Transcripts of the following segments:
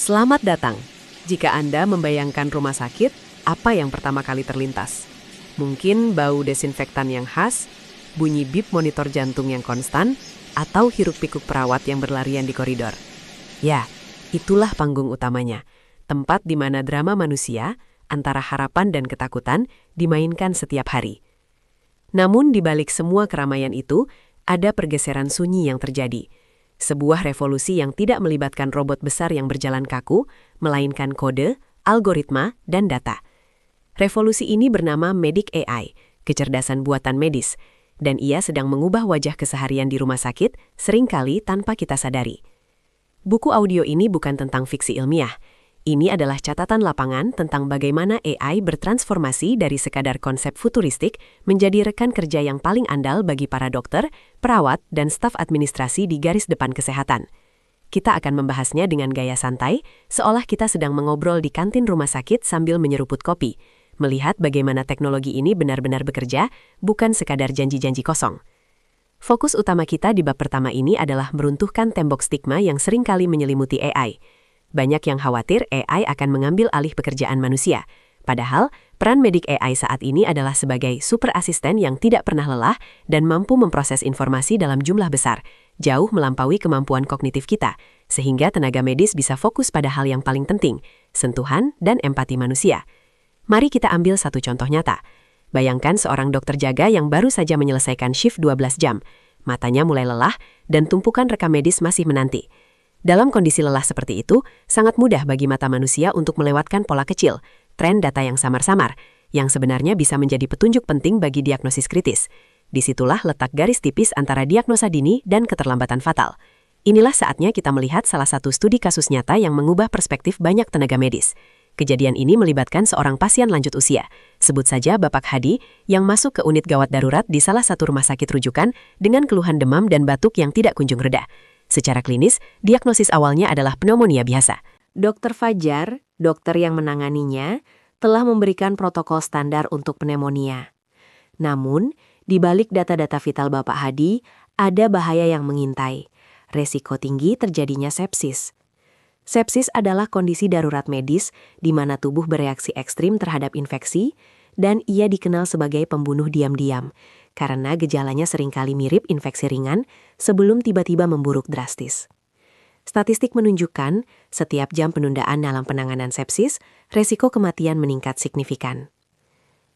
Selamat datang. Jika Anda membayangkan rumah sakit, apa yang pertama kali terlintas? Mungkin bau desinfektan yang khas, bunyi bip monitor jantung yang konstan, atau hiruk-pikuk perawat yang berlarian di koridor. Ya, itulah panggung utamanya. Tempat di mana drama manusia, antara harapan dan ketakutan, dimainkan setiap hari. Namun di balik semua keramaian itu, ada pergeseran sunyi yang terjadi. Sebuah revolusi yang tidak melibatkan robot besar yang berjalan kaku, melainkan kode, algoritma, dan data. Revolusi ini bernama Medic AI, kecerdasan buatan medis, dan ia sedang mengubah wajah keseharian di rumah sakit, seringkali tanpa kita sadari. Buku audio ini bukan tentang fiksi ilmiah. Ini adalah catatan lapangan tentang bagaimana AI bertransformasi dari sekadar konsep futuristik menjadi rekan kerja yang paling andal bagi para dokter, perawat, dan staf administrasi di garis depan kesehatan. Kita akan membahasnya dengan gaya santai, seolah kita sedang mengobrol di kantin rumah sakit sambil menyeruput kopi, melihat bagaimana teknologi ini benar-benar bekerja, bukan sekadar janji-janji kosong. Fokus utama kita di bab pertama ini adalah meruntuhkan tembok stigma yang seringkali menyelimuti AI. Banyak yang khawatir AI akan mengambil alih pekerjaan manusia. Padahal, peran Medic AI saat ini adalah sebagai super asisten yang tidak pernah lelah dan mampu memproses informasi dalam jumlah besar, jauh melampaui kemampuan kognitif kita, sehingga tenaga medis bisa fokus pada hal yang paling penting, sentuhan dan empati manusia. Mari kita ambil satu contoh nyata. Bayangkan seorang dokter jaga yang baru saja menyelesaikan shift 12 jam. Matanya mulai lelah dan tumpukan rekam medis masih menanti. Dalam kondisi lelah seperti itu, sangat mudah bagi mata manusia untuk melewatkan pola kecil, tren data yang samar-samar, yang sebenarnya bisa menjadi petunjuk penting bagi diagnosis kritis. Disitulah letak garis tipis antara diagnosa dini dan keterlambatan fatal. Inilah saatnya kita melihat salah satu studi kasus nyata yang mengubah perspektif banyak tenaga medis. Kejadian ini melibatkan seorang pasien lanjut usia, sebut saja Bapak Hadi, yang masuk ke unit gawat darurat di salah satu rumah sakit rujukan dengan keluhan demam dan batuk yang tidak kunjung reda. Secara klinis, diagnosis awalnya adalah pneumonia biasa. Dr. Fajar, dokter yang menanganinya, telah memberikan protokol standar untuk pneumonia. Namun, di balik data-data vital Bapak Hadi, ada bahaya yang mengintai. Resiko tinggi terjadinya sepsis. Sepsis adalah kondisi darurat medis di mana tubuh bereaksi ekstrim terhadap infeksi, dan ia dikenal sebagai pembunuh diam-diam, karena gejalanya seringkali mirip infeksi ringan sebelum tiba-tiba memburuk drastis. Statistik menunjukkan, setiap jam penundaan dalam penanganan sepsis, resiko kematian meningkat signifikan.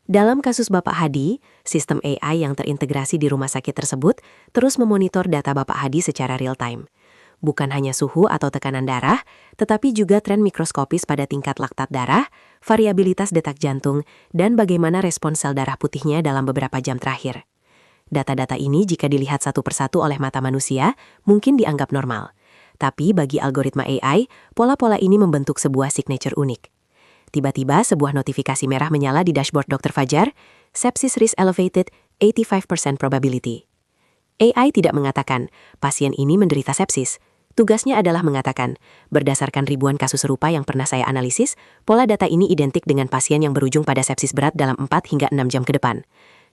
Dalam kasus Bapak Hadi, sistem AI yang terintegrasi di rumah sakit tersebut terus memonitor data Bapak Hadi secara real-time. Bukan hanya suhu atau tekanan darah, tetapi juga tren mikroskopis pada tingkat laktat darah, variabilitas detak jantung, dan bagaimana respons sel darah putihnya dalam beberapa jam terakhir. Data-data ini jika dilihat satu persatu oleh mata manusia, mungkin dianggap normal. Tapi bagi algoritma AI, pola-pola ini membentuk sebuah signature unik. Tiba-tiba sebuah notifikasi merah menyala di dashboard Dr. Fajar, sepsis risk elevated, 85% probability. AI tidak mengatakan, pasien ini menderita sepsis. Tugasnya adalah mengatakan, berdasarkan ribuan kasus serupa yang pernah saya analisis, pola data ini identik dengan pasien yang berujung pada sepsis berat dalam 4 hingga 6 jam ke depan.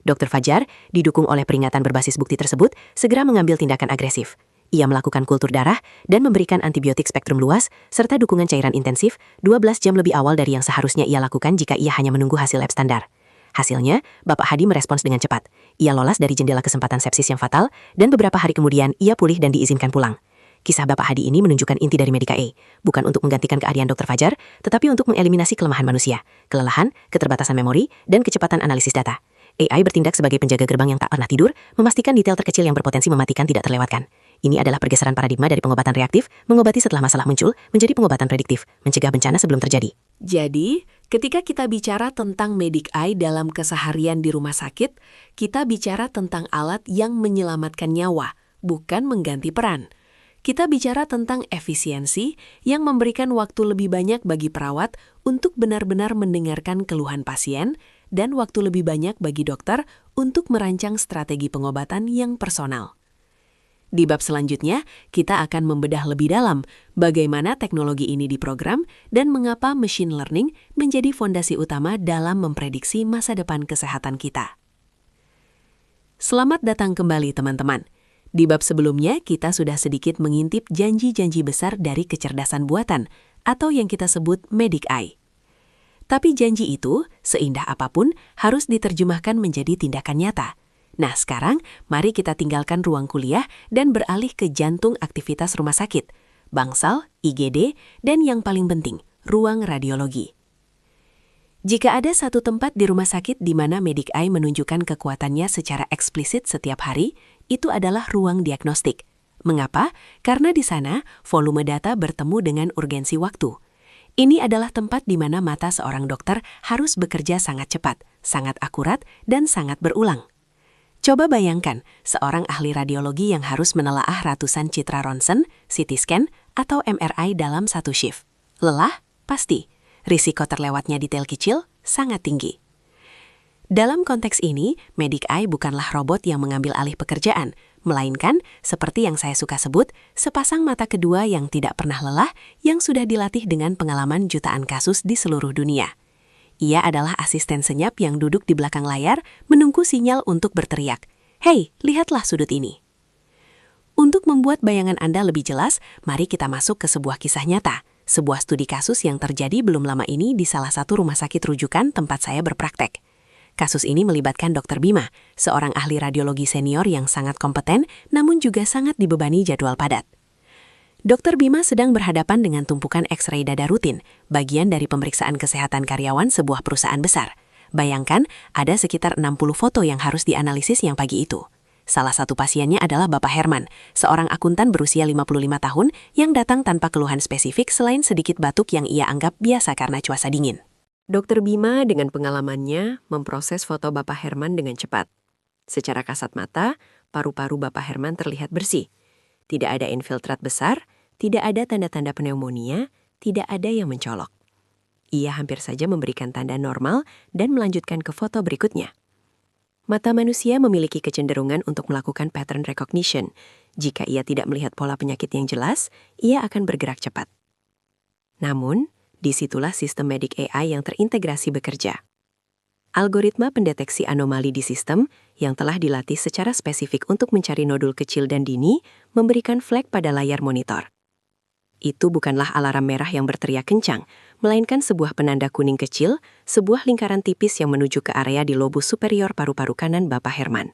Dr. Fajar, didukung oleh peringatan berbasis bukti tersebut, segera mengambil tindakan agresif. Ia melakukan kultur darah dan memberikan antibiotik spektrum luas, serta dukungan cairan intensif 12 jam lebih awal dari yang seharusnya ia lakukan jika ia hanya menunggu hasil lab standar. Hasilnya, Bapak Hadi merespons dengan cepat. Ia lolos dari jendela kesempatan sepsis yang fatal, dan beberapa hari kemudian ia pulih dan diizinkan pulang. Kisah Bapak Hadi ini menunjukkan inti dari Medica AI, bukan untuk menggantikan keahlian Dr. Fajar, tetapi untuk mengeliminasi kelemahan manusia, kelelahan, keterbatasan memori, dan kecepatan analisis data. AI bertindak sebagai penjaga gerbang yang tak pernah tidur, memastikan detail terkecil yang berpotensi mematikan tidak terlewatkan. Ini adalah pergeseran paradigma dari pengobatan reaktif, mengobati setelah masalah muncul, menjadi pengobatan prediktif, mencegah bencana sebelum terjadi. Jadi, ketika kita bicara tentang Medic AI dalam keseharian di rumah sakit, kita bicara tentang alat yang menyelamatkan nyawa, bukan mengganti peran. Kita bicara tentang efisiensi yang memberikan waktu lebih banyak bagi perawat untuk benar-benar mendengarkan keluhan pasien, dan waktu lebih banyak bagi dokter untuk merancang strategi pengobatan yang personal. Di bab selanjutnya, kita akan membedah lebih dalam bagaimana teknologi ini diprogram dan mengapa machine learning menjadi fondasi utama dalam memprediksi masa depan kesehatan kita. Selamat datang kembali teman-teman. Di bab sebelumnya, kita sudah sedikit mengintip janji-janji besar dari kecerdasan buatan atau yang kita sebut Medic Eye. Tapi janji itu, seindah apapun, harus diterjemahkan menjadi tindakan nyata. Nah sekarang, mari kita tinggalkan ruang kuliah dan beralih ke jantung aktivitas rumah sakit, bangsal, IGD, dan yang paling penting, ruang radiologi. Jika ada satu tempat di rumah sakit di mana Medic Eye menunjukkan kekuatannya secara eksplisit setiap hari, itu adalah ruang diagnostik. Mengapa? Karena di sana volume data bertemu dengan urgensi waktu. Ini adalah tempat di mana mata seorang dokter harus bekerja sangat cepat, sangat akurat, dan sangat berulang. Coba bayangkan, seorang ahli radiologi yang harus menelaah ratusan citra ronsen, CT scan, atau MRI dalam satu shift. Lelah? Pasti. Risiko terlewatnya detail kecil sangat tinggi. Dalam konteks ini, Medic Eye bukanlah robot yang mengambil alih pekerjaan, melainkan, seperti yang saya suka sebut, sepasang mata kedua yang tidak pernah lelah yang sudah dilatih dengan pengalaman jutaan kasus di seluruh dunia. Ia adalah asisten senyap yang duduk di belakang layar menunggu sinyal untuk berteriak, "Hei, lihatlah sudut ini." Untuk membuat bayangan Anda lebih jelas, mari kita masuk ke sebuah kisah nyata. Sebuah studi kasus yang terjadi belum lama ini di salah satu rumah sakit rujukan tempat saya berpraktek. Kasus ini melibatkan Dr. Bima, seorang ahli radiologi senior yang sangat kompeten namun juga sangat dibebani jadwal padat. Dr. Bima sedang berhadapan dengan tumpukan X-ray dada rutin, bagian dari pemeriksaan kesehatan karyawan sebuah perusahaan besar. Bayangkan, ada sekitar 60 foto yang harus dianalisis yang pagi itu. Salah satu pasiennya adalah Bapak Herman, seorang akuntan berusia 55 tahun yang datang tanpa keluhan spesifik selain sedikit batuk yang ia anggap biasa karena cuaca dingin. Dr. Bima dengan pengalamannya memproses foto Bapak Herman dengan cepat. Secara kasat mata, paru-paru Bapak Herman terlihat bersih. Tidak ada infiltrat besar, tidak ada tanda-tanda pneumonia, tidak ada yang mencolok. Ia hampir saja memberikan tanda normal dan melanjutkan ke foto berikutnya. Mata manusia memiliki kecenderungan untuk melakukan pattern recognition. Jika ia tidak melihat pola penyakit yang jelas, ia akan bergerak cepat. Namun, disitulah sistem Medic AI yang terintegrasi bekerja. Algoritma pendeteksi anomali di sistem yang telah dilatih secara spesifik untuk mencari nodul kecil dan dini, memberikan flag pada layar monitor. Itu bukanlah alarm merah yang berteriak kencang, melainkan sebuah penanda kuning kecil, sebuah lingkaran tipis yang menuju ke area di lobus superior paru-paru kanan Bapak Herman.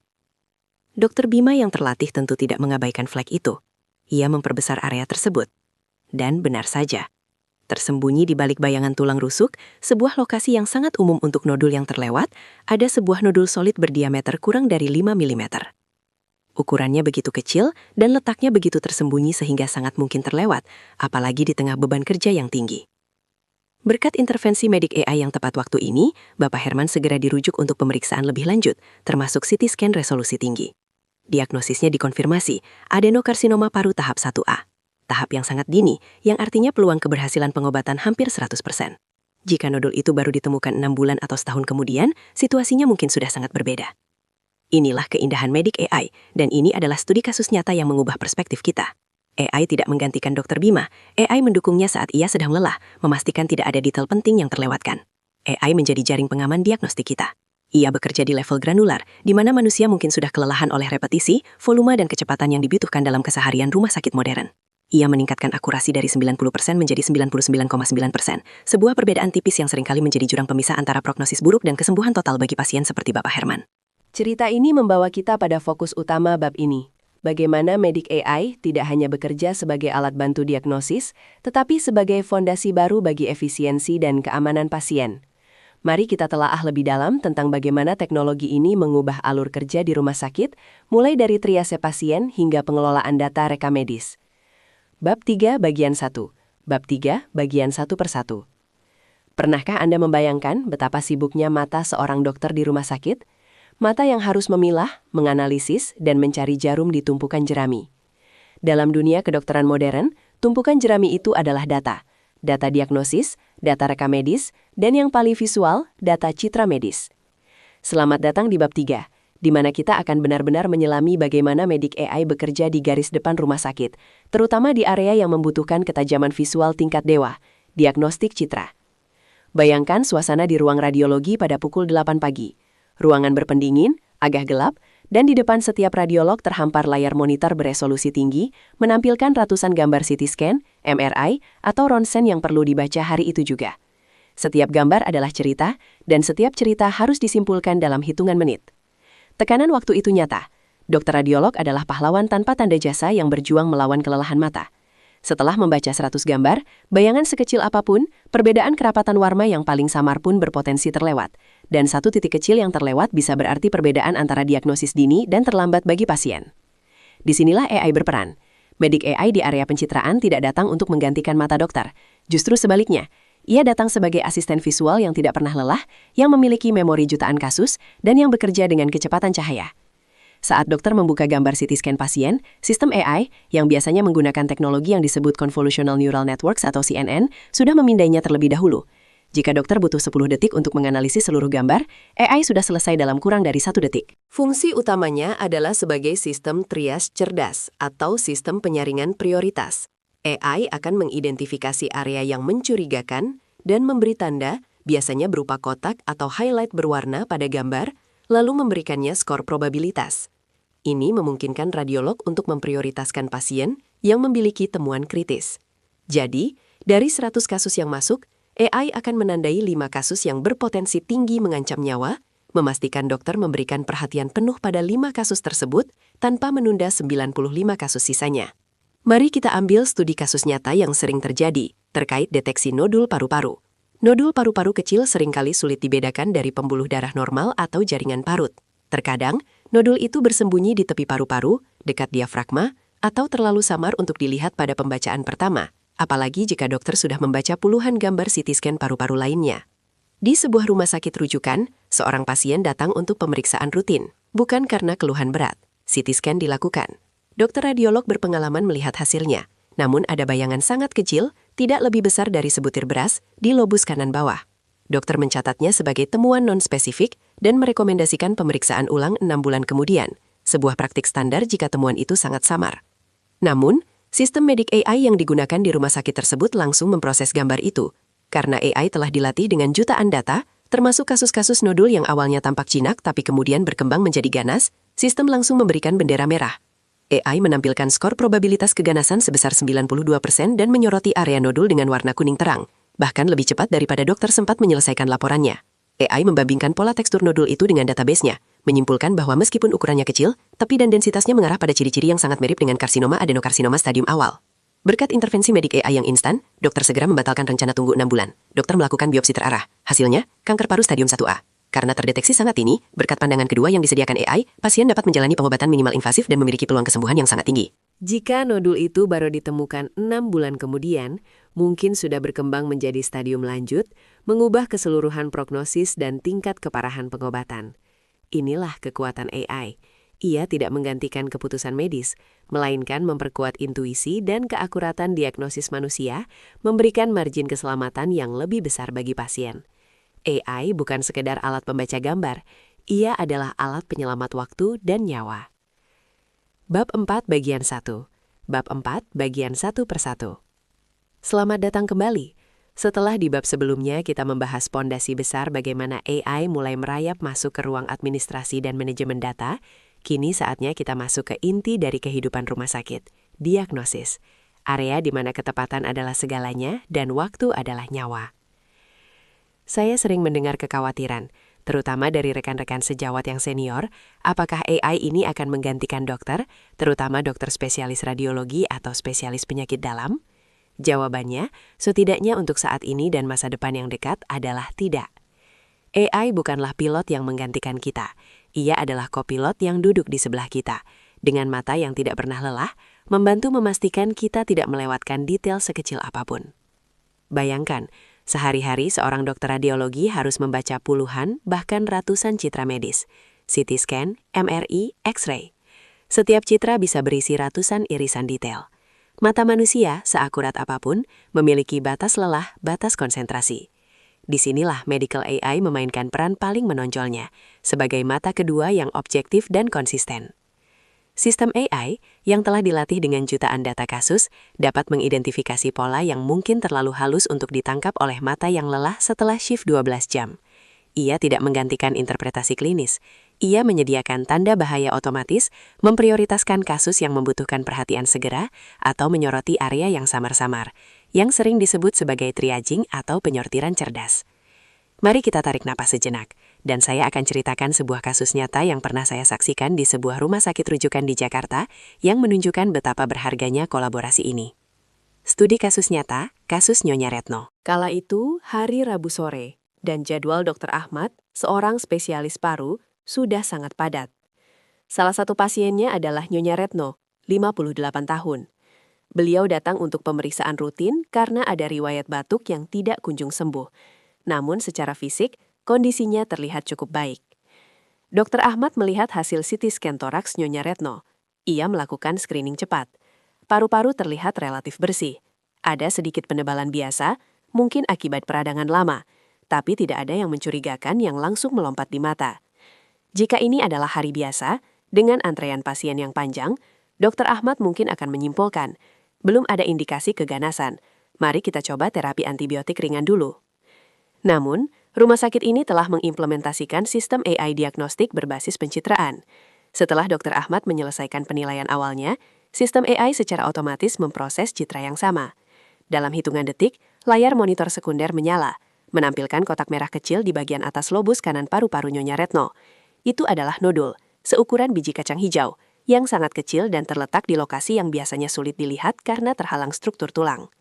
Dr. Bima yang terlatih tentu tidak mengabaikan flag itu. Ia memperbesar area tersebut. Dan benar saja, tersembunyi di balik bayangan tulang rusuk, sebuah lokasi yang sangat umum untuk nodul yang terlewat, ada sebuah nodul solid berdiameter kurang dari 5 mm. Ukurannya begitu kecil dan letaknya begitu tersembunyi sehingga sangat mungkin terlewat, apalagi di tengah beban kerja yang tinggi. Berkat intervensi Medic AI yang tepat waktu ini, Bapak Herman segera dirujuk untuk pemeriksaan lebih lanjut, termasuk CT scan resolusi tinggi. Diagnosisnya dikonfirmasi, adenokarsinoma paru tahap 1A. Tahap yang sangat dini, yang artinya peluang keberhasilan pengobatan hampir 100%. Jika nodul itu baru ditemukan 6 bulan atau setahun kemudian, situasinya mungkin sudah sangat berbeda. Inilah keindahan Medic AI, dan ini adalah studi kasus nyata yang mengubah perspektif kita. AI tidak menggantikan Dr. Bima, AI mendukungnya saat ia sedang lelah, memastikan tidak ada detail penting yang terlewatkan. AI menjadi jaring pengaman diagnostik kita. Ia bekerja di level granular, di mana manusia mungkin sudah kelelahan oleh repetisi, volume dan kecepatan yang dibutuhkan dalam keseharian rumah sakit modern. Ia meningkatkan akurasi dari 90% menjadi 99,9%, sebuah perbedaan tipis yang seringkali menjadi jurang pemisah antara prognosis buruk dan kesembuhan total bagi pasien seperti Bapak Herman. Cerita ini membawa kita pada fokus utama bab ini. Bagaimana Medic AI tidak hanya bekerja sebagai alat bantu diagnosis, tetapi sebagai fondasi baru bagi efisiensi dan keamanan pasien. Mari kita telaah lebih dalam tentang bagaimana teknologi ini mengubah alur kerja di rumah sakit, mulai dari triase pasien hingga pengelolaan data rekam medis. Bab 3 bagian 1. Bab 3 bagian 1 per 1. Pernahkah Anda membayangkan betapa sibuknya mata seorang dokter di rumah sakit? Mata yang harus memilah, menganalisis, dan mencari jarum di tumpukan jerami. Dalam dunia kedokteran modern, tumpukan jerami itu adalah data. Data diagnosis, data rekam medis, dan yang paling visual, data citra medis. Selamat datang di bab 3, di mana kita akan benar-benar menyelami bagaimana Medic AI bekerja di garis depan rumah sakit, terutama di area yang membutuhkan ketajaman visual tingkat dewa, diagnostik citra. Bayangkan suasana di ruang radiologi pada pukul 8 pagi. Ruangan berpendingin, agak gelap, dan di depan setiap radiolog terhampar layar monitor beresolusi tinggi, menampilkan ratusan gambar CT scan, MRI, atau ronsen yang perlu dibaca hari itu juga. Setiap gambar adalah cerita, dan setiap cerita harus disimpulkan dalam hitungan menit. Tekanan waktu itu nyata. Dokter radiolog adalah pahlawan tanpa tanda jasa yang berjuang melawan kelelahan mata. Setelah membaca 100 gambar, bayangan sekecil apapun, perbedaan kerapatan warna yang paling samar pun berpotensi terlewat. Dan satu titik kecil yang terlewat bisa berarti perbedaan antara diagnosis dini dan terlambat bagi pasien. Disinilah AI berperan. Medik AI di area pencitraan tidak datang untuk menggantikan mata dokter. Justru sebaliknya, ia datang sebagai asisten visual yang tidak pernah lelah, yang memiliki memori jutaan kasus, dan yang bekerja dengan kecepatan cahaya. Saat dokter membuka gambar CT scan pasien, sistem AI, yang biasanya menggunakan teknologi yang disebut Convolutional Neural Networks atau CNN, sudah memindainya terlebih dahulu. Jika dokter butuh 10 detik untuk menganalisis seluruh gambar, AI sudah selesai dalam kurang dari 1 detik. Fungsi utamanya adalah sebagai sistem trias cerdas atau sistem penyaringan prioritas. AI akan mengidentifikasi area yang mencurigakan dan memberi tanda, biasanya berupa kotak atau highlight berwarna pada gambar, lalu memberikannya skor probabilitas. Ini memungkinkan radiolog untuk memprioritaskan pasien yang memiliki temuan kritis. Jadi, dari 100 kasus yang masuk, AI akan menandai 5 kasus yang berpotensi tinggi mengancam nyawa, memastikan dokter memberikan perhatian penuh pada 5 kasus tersebut tanpa menunda 95 kasus sisanya. Mari kita ambil studi kasus nyata yang sering terjadi terkait deteksi nodul paru-paru. Nodul paru-paru kecil seringkali sulit dibedakan dari pembuluh darah normal atau jaringan parut. Terkadang, nodul itu bersembunyi di tepi paru-paru, dekat diafragma, atau terlalu samar untuk dilihat pada pembacaan pertama, apalagi jika dokter sudah membaca puluhan gambar CT scan paru-paru lainnya. Di sebuah rumah sakit rujukan, seorang pasien datang untuk pemeriksaan rutin, bukan karena keluhan berat. CT scan dilakukan. Dokter radiolog berpengalaman melihat hasilnya, namun ada bayangan sangat kecil, tidak lebih besar dari sebutir beras, di lobus kanan bawah. Dokter mencatatnya sebagai temuan non-spesifik dan merekomendasikan pemeriksaan ulang 6 bulan kemudian, sebuah praktik standar jika temuan itu sangat samar. Namun, sistem medik AI yang digunakan di rumah sakit tersebut langsung memproses gambar itu. Karena AI telah dilatih dengan jutaan data, termasuk kasus-kasus nodul yang awalnya tampak jinak tapi kemudian berkembang menjadi ganas, sistem langsung memberikan bendera merah. AI menampilkan skor probabilitas keganasan sebesar 92% dan menyoroti area nodul dengan warna kuning terang, bahkan lebih cepat daripada dokter sempat menyelesaikan laporannya. AI membandingkan pola tekstur nodul itu dengan database-nya, menyimpulkan bahwa meskipun ukurannya kecil, tapi dan densitasnya mengarah pada ciri-ciri yang sangat mirip dengan karsinoma adenokarsinoma stadium awal. Berkat intervensi medik AI yang instan, dokter segera membatalkan rencana tunggu 6 bulan. Dokter melakukan biopsi terarah. Hasilnya, kanker paru stadium 1A. Karena terdeteksi sangat dini, berkat pandangan kedua yang disediakan AI, pasien dapat menjalani pengobatan minimal invasif dan memiliki peluang kesembuhan yang sangat tinggi. Jika nodul itu baru ditemukan 6 bulan kemudian, mungkin sudah berkembang menjadi stadium lanjut, mengubah keseluruhan prognosis dan tingkat keparahan pengobatan. Inilah kekuatan AI. Ia tidak menggantikan keputusan medis, melainkan memperkuat intuisi dan keakuratan diagnosis manusia, memberikan margin keselamatan yang lebih besar bagi pasien. AI bukan sekedar alat pembaca gambar, ia adalah alat penyelamat waktu dan nyawa. Bab 4 bagian 1. Bab 4 bagian 1 per 1. Selamat datang kembali. Setelah di bab sebelumnya kita membahas pondasi besar bagaimana AI mulai merayap masuk ke ruang administrasi dan manajemen data, kini saatnya kita masuk ke inti dari kehidupan rumah sakit, diagnosis. Area di mana ketepatan adalah segalanya dan waktu adalah nyawa. Saya sering mendengar kekhawatiran, terutama dari rekan-rekan sejawat yang senior, apakah AI ini akan menggantikan dokter, terutama dokter spesialis radiologi atau spesialis penyakit dalam? Jawabannya, setidaknya untuk saat ini dan masa depan yang dekat adalah tidak. AI bukanlah pilot yang menggantikan kita. Ia adalah kopilot yang duduk di sebelah kita, dengan mata yang tidak pernah lelah, membantu memastikan kita tidak melewatkan detail sekecil apapun. Bayangkan, sehari-hari seorang dokter radiologi harus membaca puluhan, bahkan ratusan citra medis, CT scan, MRI, X-ray. Setiap citra bisa berisi ratusan irisan detail. Mata manusia, seakurat apapun, memiliki batas lelah, batas konsentrasi. Disinilah medical AI memainkan peran paling menonjolnya, sebagai mata kedua yang objektif dan konsisten. Sistem AI yang telah dilatih dengan jutaan data kasus dapat mengidentifikasi pola yang mungkin terlalu halus untuk ditangkap oleh mata yang lelah setelah shift 12 jam. Ia tidak menggantikan interpretasi klinis. Ia menyediakan tanda bahaya otomatis, memprioritaskan kasus yang membutuhkan perhatian segera, atau menyoroti area yang samar-samar, yang sering disebut sebagai triaging atau penyortiran cerdas. Mari kita tarik napas sejenak, dan saya akan ceritakan sebuah kasus nyata yang pernah saya saksikan di sebuah rumah sakit rujukan di Jakarta yang menunjukkan betapa berharganya kolaborasi ini. Studi kasus nyata, kasus Nyonya Retno. Kala itu, hari Rabu sore, dan jadwal Dr. Ahmad, seorang spesialis paru, sudah sangat padat. Salah satu pasiennya adalah Nyonya Retno, 58 tahun. Beliau datang untuk pemeriksaan rutin karena ada riwayat batuk yang tidak kunjung sembuh. Namun secara fisik, kondisinya terlihat cukup baik. Dr. Ahmad melihat hasil CT scan toraks Nyonya Retno. Ia melakukan screening cepat. Paru-paru terlihat relatif bersih. Ada sedikit penebalan biasa, mungkin akibat peradangan lama, tapi tidak ada yang mencurigakan yang langsung melompat di mata. Jika ini adalah hari biasa, dengan antrean pasien yang panjang, Dr. Ahmad mungkin akan menyimpulkan, belum ada indikasi keganasan. Mari kita coba terapi antibiotik ringan dulu. Namun, rumah sakit ini telah mengimplementasikan sistem AI diagnostik berbasis pencitraan. Setelah Dr. Ahmad menyelesaikan penilaian awalnya, sistem AI secara otomatis memproses citra yang sama. Dalam hitungan detik, layar monitor sekunder menyala, menampilkan kotak merah kecil di bagian atas lobus kanan paru-paru Nyonya Retno. Itu adalah nodul, seukuran biji kacang hijau, yang sangat kecil dan terletak di lokasi yang biasanya sulit dilihat karena terhalang struktur tulang.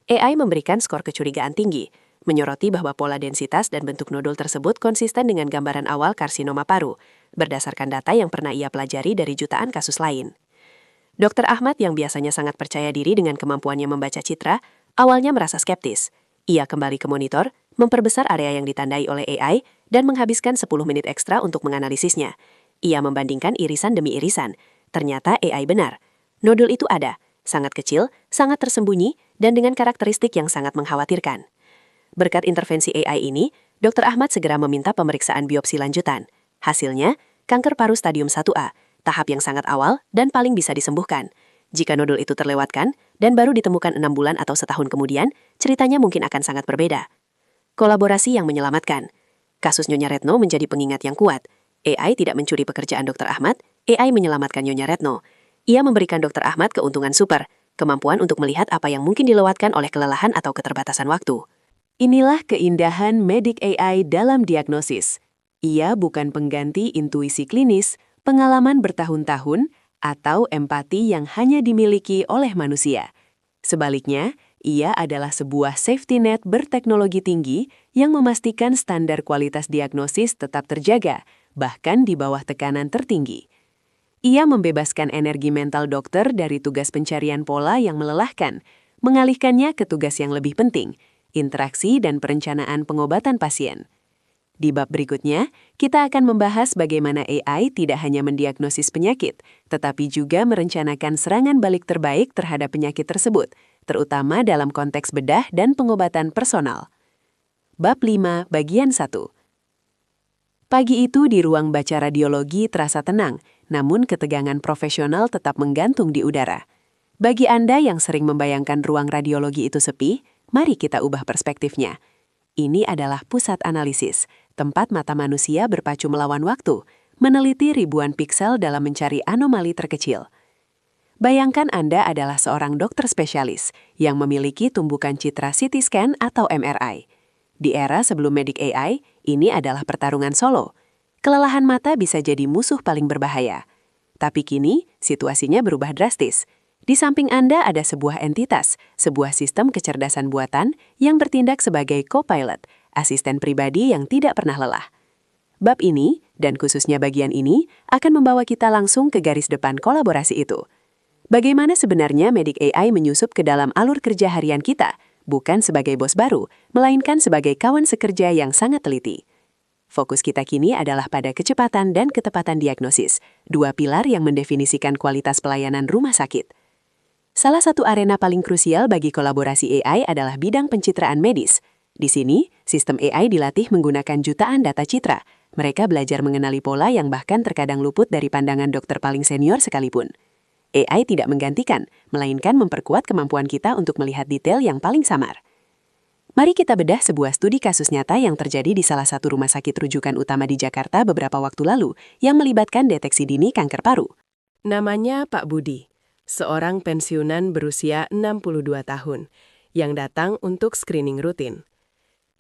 AI memberikan skor kecurigaan tinggi, menyoroti bahwa pola densitas dan bentuk nodul tersebut konsisten dengan gambaran awal karsinoma paru, berdasarkan data yang pernah ia pelajari dari jutaan kasus lain. Dr. Ahmad yang biasanya sangat percaya diri dengan kemampuannya membaca citra, awalnya merasa skeptis. Ia kembali ke monitor, memperbesar area yang ditandai oleh AI, dan menghabiskan 10 menit ekstra untuk menganalisisnya. Ia membandingkan irisan demi irisan. Ternyata AI benar. Nodul itu ada, sangat kecil, sangat tersembunyi, dan dengan karakteristik yang sangat mengkhawatirkan. Berkat intervensi AI ini, Dr. Ahmad segera meminta pemeriksaan biopsi lanjutan. Hasilnya, kanker paru stadium 1A, tahap yang sangat awal dan paling bisa disembuhkan. Jika nodul itu terlewatkan dan baru ditemukan 6 bulan atau setahun kemudian, ceritanya mungkin akan sangat berbeda. Kolaborasi yang menyelamatkan. Kasus Nyonya Retno menjadi pengingat yang kuat. AI tidak mencuri pekerjaan Dr. Ahmad, AI menyelamatkan Nyonya Retno. Ia memberikan Dr. Ahmad keuntungan super, kemampuan untuk melihat apa yang mungkin dilewatkan oleh kelelahan atau keterbatasan waktu. Inilah keindahan Medic AI dalam diagnosis. Ia bukan pengganti intuisi klinis, pengalaman bertahun-tahun, atau empati yang hanya dimiliki oleh manusia. Sebaliknya, ia adalah sebuah safety net berteknologi tinggi yang memastikan standar kualitas diagnosis tetap terjaga, bahkan di bawah tekanan tertinggi. Ia membebaskan energi mental dokter dari tugas pencarian pola yang melelahkan, mengalihkannya ke tugas yang lebih penting, interaksi dan perencanaan pengobatan pasien. Di bab berikutnya, kita akan membahas bagaimana AI tidak hanya mendiagnosis penyakit, tetapi juga merencanakan serangan balik terbaik terhadap penyakit tersebut, terutama dalam konteks bedah dan pengobatan personal. Bab 5, bagian 1. Pagi itu di ruang baca radiologi terasa tenang, namun ketegangan profesional tetap menggantung di udara. Bagi Anda yang sering membayangkan ruang radiologi itu sepi, mari kita ubah perspektifnya. Ini adalah pusat analisis, tempat mata manusia berpacu melawan waktu, meneliti ribuan piksel dalam mencari anomali terkecil. Bayangkan Anda adalah seorang dokter spesialis yang memiliki tumbukan citra CT scan atau MRI. Di era sebelum Medic AI, ini adalah pertarungan solo. Kelelahan mata bisa jadi musuh paling berbahaya. Tapi kini, situasinya berubah drastis. Di samping Anda ada sebuah entitas, sebuah sistem kecerdasan buatan yang bertindak sebagai co-pilot, asisten pribadi yang tidak pernah lelah. Bab ini, dan khususnya bagian ini, akan membawa kita langsung ke garis depan kolaborasi itu. Bagaimana sebenarnya Medic AI menyusup ke dalam alur kerja harian kita, bukan sebagai bos baru, melainkan sebagai kawan sekerja yang sangat teliti. Fokus kita kini adalah pada kecepatan dan ketepatan diagnosis, dua pilar yang mendefinisikan kualitas pelayanan rumah sakit. Salah satu arena paling krusial bagi kolaborasi AI adalah bidang pencitraan medis. Di sini, sistem AI dilatih menggunakan jutaan data citra. Mereka belajar mengenali pola yang bahkan terkadang luput dari pandangan dokter paling senior sekalipun. AI tidak menggantikan, melainkan memperkuat kemampuan kita untuk melihat detail yang paling samar. Mari kita bedah sebuah studi kasus nyata yang terjadi di salah satu rumah sakit rujukan utama di Jakarta beberapa waktu lalu yang melibatkan deteksi dini kanker paru. Namanya Pak Budi, seorang pensiunan berusia 62 tahun, yang datang untuk screening rutin.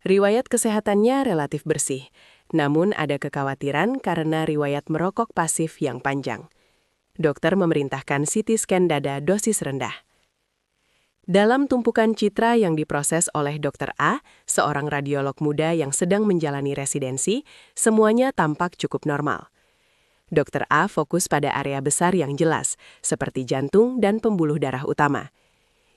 Riwayat kesehatannya relatif bersih, namun ada kekhawatiran karena riwayat merokok pasif yang panjang. Dokter memerintahkan CT scan dada dosis rendah. Dalam tumpukan citra yang diproses oleh Dr. A, seorang radiolog muda yang sedang menjalani residensi, semuanya tampak cukup normal. Dr. A fokus pada area besar yang jelas, seperti jantung dan pembuluh darah utama.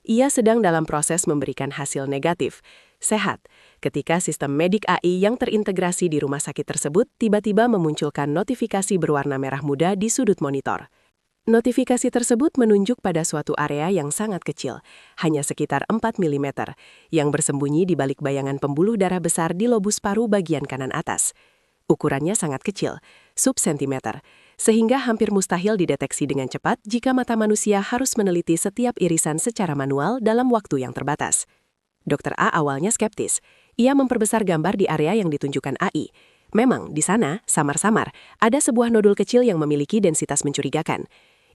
Ia sedang dalam proses memberikan hasil negatif, sehat, ketika sistem Medik AI yang terintegrasi di rumah sakit tersebut tiba-tiba memunculkan notifikasi berwarna merah muda di sudut monitor. Notifikasi tersebut menunjuk pada suatu area yang sangat kecil, hanya sekitar 4 mm, yang bersembunyi di balik bayangan pembuluh darah besar di lobus paru bagian kanan atas. Ukurannya sangat kecil, sub-sentimeter, sehingga hampir mustahil dideteksi dengan cepat jika mata manusia harus meneliti setiap irisan secara manual dalam waktu yang terbatas. Dr. A awalnya skeptis. Ia memperbesar gambar di area yang ditunjukkan AI. Memang, di sana, samar-samar, ada sebuah nodul kecil yang memiliki densitas mencurigakan.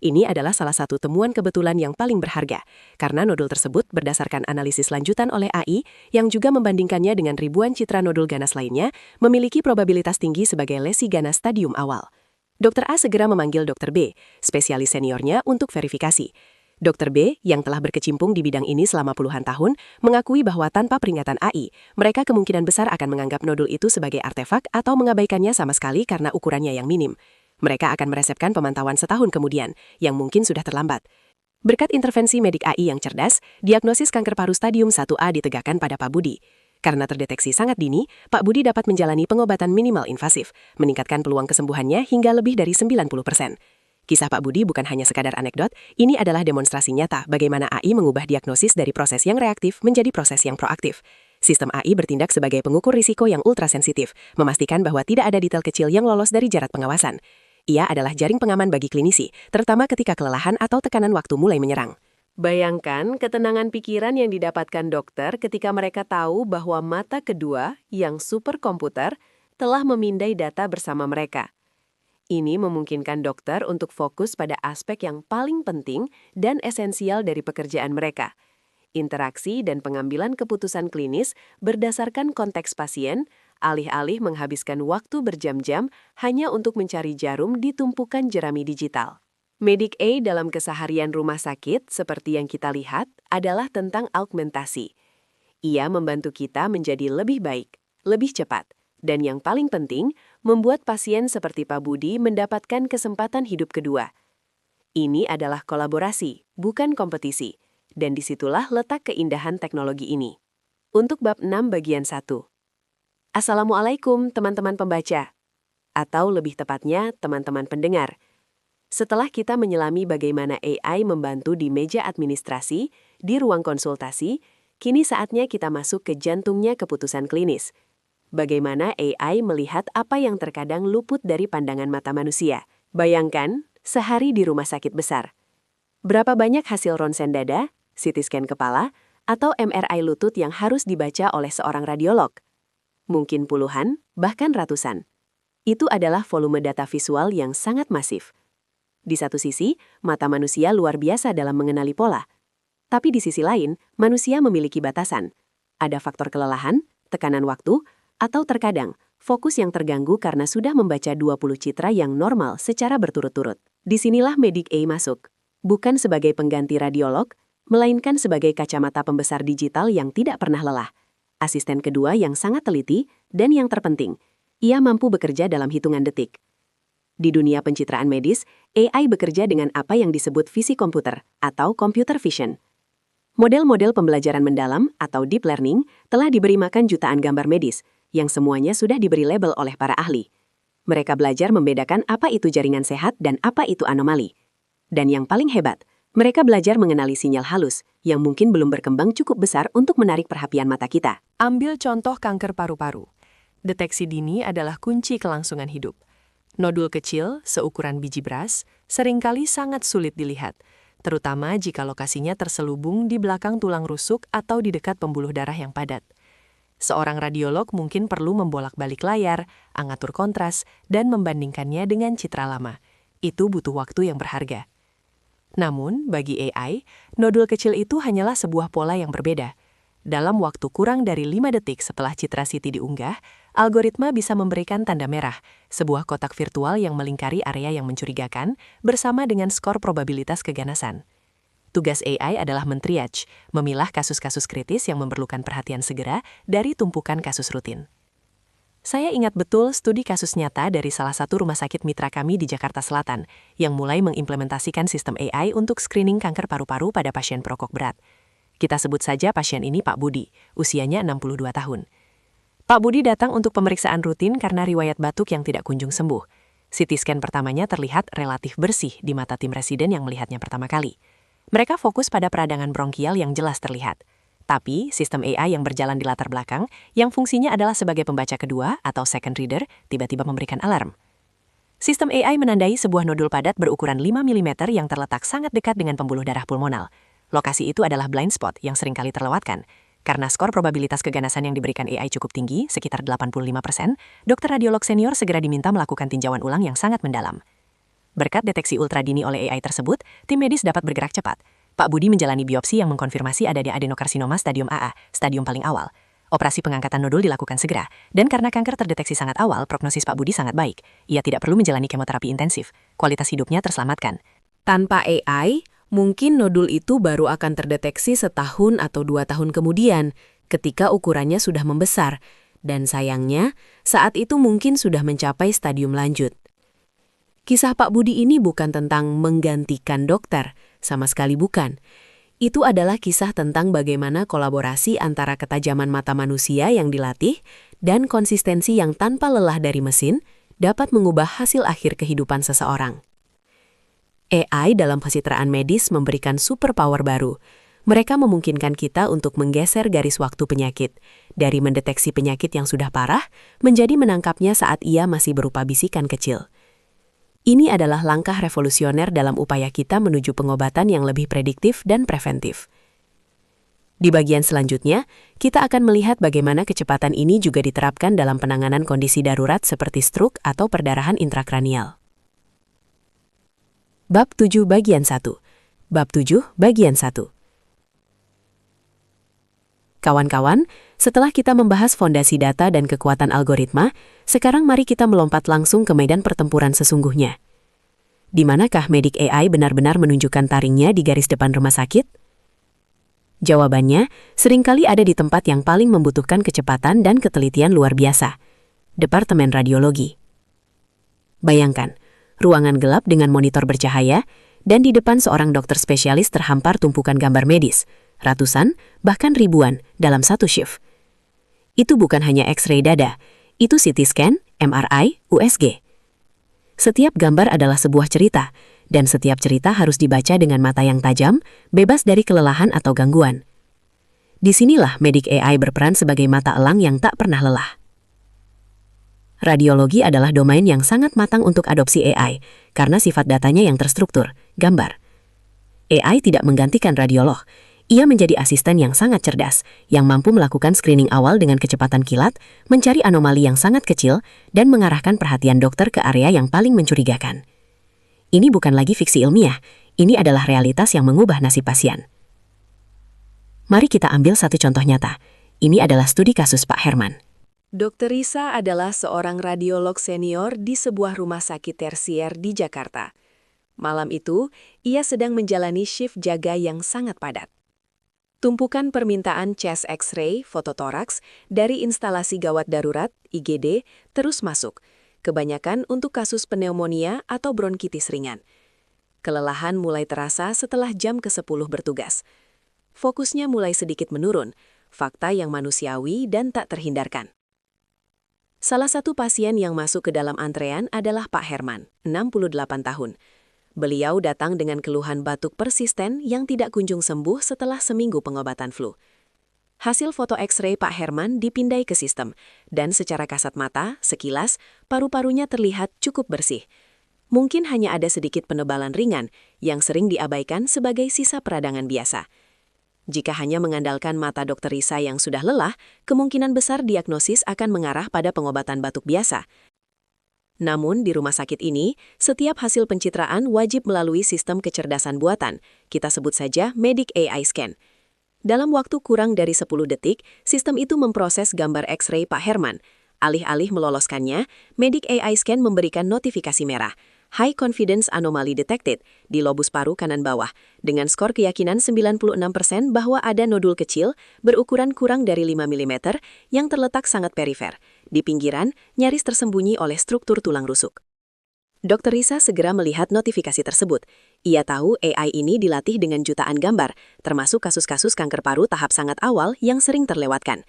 Ini adalah salah satu temuan kebetulan yang paling berharga, karena nodul tersebut berdasarkan analisis lanjutan oleh AI yang juga membandingkannya dengan ribuan citra nodul ganas lainnya, memiliki probabilitas tinggi sebagai lesi ganas stadium awal. Dr. A segera memanggil Dr. B, spesialis seniornya, untuk verifikasi. Dr. B, yang telah berkecimpung di bidang ini selama puluhan tahun, mengakui bahwa tanpa peringatan AI, mereka kemungkinan besar akan menganggap nodul itu sebagai artefak atau mengabaikannya sama sekali karena ukurannya yang minim. Mereka akan meresepkan pemantauan setahun kemudian, yang mungkin sudah terlambat. Berkat intervensi Medik AI yang cerdas, diagnosis kanker paru stadium 1A ditegakkan pada Pak Budi. Karena terdeteksi sangat dini, Pak Budi dapat menjalani pengobatan minimal invasif, meningkatkan peluang kesembuhannya hingga lebih dari 90%. Kisah Pak Budi bukan hanya sekadar anekdot, ini adalah demonstrasi nyata bagaimana AI mengubah diagnosis dari proses yang reaktif menjadi proses yang proaktif. Sistem AI bertindak sebagai pengukur risiko yang ultrasensitif, memastikan bahwa tidak ada detail kecil yang lolos dari jarak pengawasan. Ia adalah jaring pengaman bagi klinisi, terutama ketika kelelahan atau tekanan waktu mulai menyerang. Bayangkan ketenangan pikiran yang didapatkan dokter ketika mereka tahu bahwa mata kedua, yang superkomputer, telah memindai data bersama mereka. Ini memungkinkan dokter untuk fokus pada aspek yang paling penting dan esensial dari pekerjaan mereka. Interaksi dan pengambilan keputusan klinis berdasarkan konteks pasien, alih-alih menghabiskan waktu berjam-jam hanya untuk mencari jarum di tumpukan jerami digital. Medik AI dalam keseharian rumah sakit, seperti yang kita lihat, adalah tentang augmentasi. Ia membantu kita menjadi lebih baik, lebih cepat, dan yang paling penting, membuat pasien seperti Pak Budi mendapatkan kesempatan hidup kedua. Ini adalah kolaborasi, bukan kompetisi, dan disitulah letak keindahan teknologi ini. Untuk bab 6 bagian 1. Assalamualaikum teman-teman pembaca, atau lebih tepatnya teman-teman pendengar. Setelah kita menyelami bagaimana AI membantu di meja administrasi, di ruang konsultasi, kini saatnya kita masuk ke jantungnya keputusan klinis. Bagaimana AI melihat apa yang terkadang luput dari pandangan mata manusia. Bayangkan, sehari di rumah sakit besar. Berapa banyak hasil ronsen dada, CT scan kepala, atau MRI lutut yang harus dibaca oleh seorang radiolog? Mungkin puluhan, bahkan ratusan. Itu adalah volume data visual yang sangat masif. Di satu sisi, mata manusia luar biasa dalam mengenali pola. Tapi di sisi lain, manusia memiliki batasan. Ada faktor kelelahan, tekanan waktu, atau terkadang fokus yang terganggu karena sudah membaca 20 citra yang normal secara berturut-turut. Disinilah Medik AI masuk. Bukan sebagai pengganti radiolog, melainkan sebagai kacamata pembesar digital yang tidak pernah lelah. Asisten kedua yang sangat teliti, dan yang terpenting, ia mampu bekerja dalam hitungan detik. Di dunia pencitraan medis, AI bekerja dengan apa yang disebut visi komputer atau computer vision. Model-model pembelajaran mendalam atau deep learning telah diberi makan jutaan gambar medis, yang semuanya sudah diberi label oleh para ahli. Mereka belajar membedakan apa itu jaringan sehat dan apa itu anomali. Dan yang paling hebat, mereka belajar mengenali sinyal halus yang mungkin belum berkembang cukup besar untuk menarik perhatian mata kita. Ambil contoh kanker paru-paru. Deteksi dini adalah kunci kelangsungan hidup. Nodul kecil, seukuran biji beras, seringkali sangat sulit dilihat, terutama jika lokasinya terselubung di belakang tulang rusuk atau di dekat pembuluh darah yang padat. Seorang radiolog mungkin perlu membolak-balik layar, mengatur kontras, dan membandingkannya dengan citra lama. Itu butuh waktu yang berharga. Namun, bagi AI, nodul kecil itu hanyalah sebuah pola yang berbeda. Dalam waktu kurang dari 5 detik setelah citra CT diunggah, algoritma bisa memberikan tanda merah, sebuah kotak virtual yang melingkari area yang mencurigakan, bersama dengan skor probabilitas keganasan. Tugas AI adalah men-triage, memilah kasus-kasus kritis yang memerlukan perhatian segera dari tumpukan kasus rutin. Saya ingat betul studi kasus nyata dari salah satu rumah sakit mitra kami di Jakarta Selatan yang mulai mengimplementasikan sistem AI untuk screening kanker paru-paru pada pasien perokok berat. Kita sebut saja pasien ini Pak Budi, usianya 62 tahun. Pak Budi datang untuk pemeriksaan rutin karena riwayat batuk yang tidak kunjung sembuh. CT scan pertamanya terlihat relatif bersih di mata tim residen yang melihatnya pertama kali. Mereka fokus pada peradangan bronkial yang jelas terlihat. Tapi, sistem AI yang berjalan di latar belakang, yang fungsinya adalah sebagai pembaca kedua atau second reader, tiba-tiba memberikan alarm. Sistem AI menandai sebuah nodul padat berukuran 5 mm yang terletak sangat dekat dengan pembuluh darah pulmonal. Lokasi itu adalah blind spot yang seringkali terlewatkan. Karena skor probabilitas keganasan yang diberikan AI cukup tinggi, sekitar 85%, dokter radiolog senior segera diminta melakukan tinjauan ulang yang sangat mendalam. Berkat deteksi ultradini oleh AI tersebut, tim medis dapat bergerak cepat. Pak Budi menjalani biopsi yang mengkonfirmasi adanya adenokarsinoma stadium AA, stadium paling awal. Operasi pengangkatan nodul dilakukan segera, dan karena kanker terdeteksi sangat awal, prognosis Pak Budi sangat baik. Ia tidak perlu menjalani kemoterapi intensif. Kualitas hidupnya terselamatkan. Tanpa AI, mungkin nodul itu baru akan terdeteksi setahun atau 2 tahun kemudian, ketika ukurannya sudah membesar. Dan sayangnya, saat itu mungkin sudah mencapai stadium lanjut. Kisah Pak Budi ini bukan tentang menggantikan dokter, sama sekali bukan. Itu adalah kisah tentang bagaimana kolaborasi antara ketajaman mata manusia yang dilatih dan konsistensi yang tanpa lelah dari mesin dapat mengubah hasil akhir kehidupan seseorang. AI dalam pencitraan medis memberikan superpower baru. Mereka memungkinkan kita untuk menggeser garis waktu penyakit, dari mendeteksi penyakit yang sudah parah menjadi menangkapnya saat ia masih berupa bisikan kecil. Ini adalah langkah revolusioner dalam upaya kita menuju pengobatan yang lebih prediktif dan preventif. Di bagian selanjutnya, kita akan melihat bagaimana kecepatan ini juga diterapkan dalam penanganan kondisi darurat seperti stroke atau perdarahan intrakranial. Bab 7 bagian 1. Bab 7 bagian 1. Kawan-kawan, setelah kita membahas fondasi data dan kekuatan algoritma, sekarang mari kita melompat langsung ke medan pertempuran sesungguhnya. Di manakah medik AI benar-benar menunjukkan taringnya di garis depan rumah sakit? Jawabannya, seringkali ada di tempat yang paling membutuhkan kecepatan dan ketelitian luar biasa, Departemen Radiologi. Bayangkan, ruangan gelap dengan monitor bercahaya, dan di depan seorang dokter spesialis terhampar tumpukan gambar medis, ratusan, bahkan ribuan, dalam satu shift. Itu bukan hanya X-ray dada, itu CT scan, MRI, USG. Setiap gambar adalah sebuah cerita, dan setiap cerita harus dibaca dengan mata yang tajam, bebas dari kelelahan atau gangguan. Disinilah medik AI berperan sebagai mata elang yang tak pernah lelah. Radiologi adalah domain yang sangat matang untuk adopsi AI, karena sifat datanya yang terstruktur, gambar. AI tidak menggantikan radiolog. Ia menjadi asisten yang sangat cerdas, yang mampu melakukan screening awal dengan kecepatan kilat, mencari anomali yang sangat kecil, dan mengarahkan perhatian dokter ke area yang paling mencurigakan. Ini bukan lagi fiksi ilmiah, ini adalah realitas yang mengubah nasib pasien. Mari kita ambil satu contoh nyata. Ini adalah studi kasus Pak Herman. Dr. Risa adalah seorang radiolog senior di sebuah rumah sakit tersier di Jakarta. Malam itu, ia sedang menjalani shift jaga yang sangat padat. Tumpukan permintaan chest X-ray, fototoraks, dari instalasi gawat darurat, IGD, terus masuk, kebanyakan untuk kasus pneumonia atau bronkitis ringan. Kelelahan mulai terasa setelah jam ke-10 bertugas. Fokusnya mulai sedikit menurun, fakta yang manusiawi dan tak terhindarkan. Salah satu pasien yang masuk ke dalam antrean adalah Pak Herman, 68 tahun. Beliau datang dengan keluhan batuk persisten yang tidak kunjung sembuh setelah seminggu pengobatan flu. Hasil foto X-ray Pak Herman dipindai ke sistem, dan secara kasat mata, sekilas, paru-parunya terlihat cukup bersih. Mungkin hanya ada sedikit penebalan ringan yang sering diabaikan sebagai sisa peradangan biasa. Jika hanya mengandalkan mata Dr. Risa yang sudah lelah, kemungkinan besar diagnosis akan mengarah pada pengobatan batuk biasa. Namun, di rumah sakit ini, setiap hasil pencitraan wajib melalui sistem kecerdasan buatan. Kita sebut saja Medic AI Scan. Dalam waktu kurang dari 10 detik, sistem itu memproses gambar X-ray Pak Herman. Alih-alih meloloskannya, Medic AI Scan memberikan notifikasi merah. High Confidence Anomaly Detected di lobus paru kanan bawah, dengan skor keyakinan 96% bahwa ada nodul kecil berukuran kurang dari 5 mm yang terletak sangat perifer. Di pinggiran, nyaris tersembunyi oleh struktur tulang rusuk. Dr. Risa segera melihat notifikasi tersebut. Ia tahu AI ini dilatih dengan jutaan gambar, termasuk kasus-kasus kanker paru tahap sangat awal yang sering terlewatkan.